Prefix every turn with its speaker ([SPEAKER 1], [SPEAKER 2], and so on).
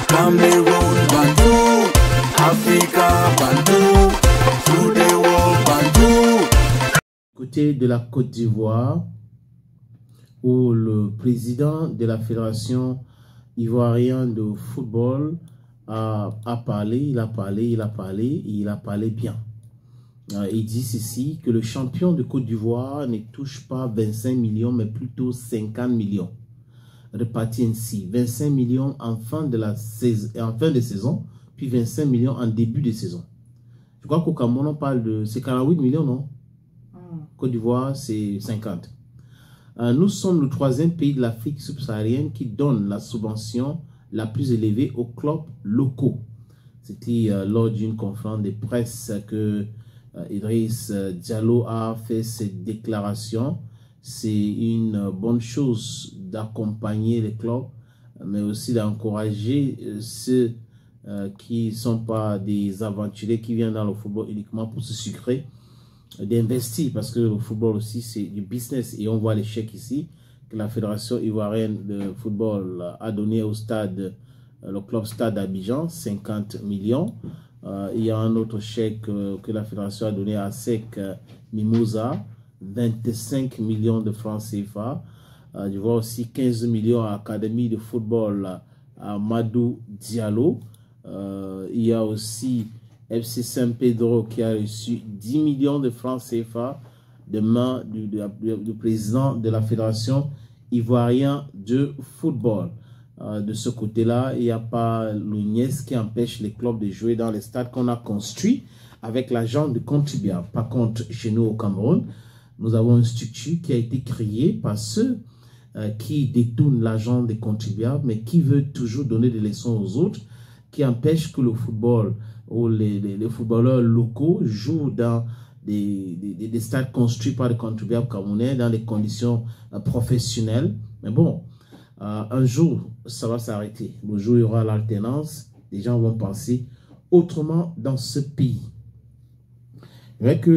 [SPEAKER 1] Cameroun, Bandou, Africa, Bandou, through the world, Bandou.
[SPEAKER 2] Côté de la Côte d'Ivoire, où le président de la Fédération ivoirienne de football a parlé, il a parlé bien. Il dit ceci, que le champion de Côte d'Ivoire ne touche pas 25 millions, mais plutôt 50 millions. Répartis ainsi, 25 millions en fin de saison, puis 25 millions en début de saison. Je crois qu'au Cameroun, on parle de... C'est 48 millions, non? Côte d'Ivoire, c'est 50. Nous sommes le 3e pays de l'Afrique subsaharienne qui donne la subvention la plus élevée aux clubs locaux. C'était lors d'une conférence de presse que Idriss Diallo a fait cette déclaration. C'est une bonne chose d'accompagner les clubs, mais aussi d'encourager ceux qui ne sont pas des aventuriers qui viennent dans le football uniquement pour se sucrer, d'investir, parce que le football aussi c'est du business, et on voit les chèques ici que la Fédération ivoirienne de football a donné au stade, le club Stade Abidjan, 50 millions. Il y a un autre chèque que la Fédération a donné à SEC Mimosa, 25 millions de francs CFA. Je vois aussi 15 millions à l'Académie de football à Madou Diallo. Il y a aussi FC Saint Pedro qui a reçu 10 millions de francs CFA de main du président de la Fédération ivoirienne de football. De ce côté-là, il n'y a pas l'UNES qui empêche les clubs de jouer dans les stades qu'on a construits avec l'argent de contribuables. Par contre, chez nous au Cameroun, nous avons une structure qui a été créée par ceux qui détournent l'argent des contribuables, mais qui veut toujours donner des leçons aux autres, qui empêche que le football ou les footballeurs locaux jouent dans des stades construits par les contribuables camerounais dans des conditions professionnelles. Mais bon, un jour, ça va s'arrêter. Le jour où il y aura l'alternance, les gens vont penser autrement dans ce pays. Mais que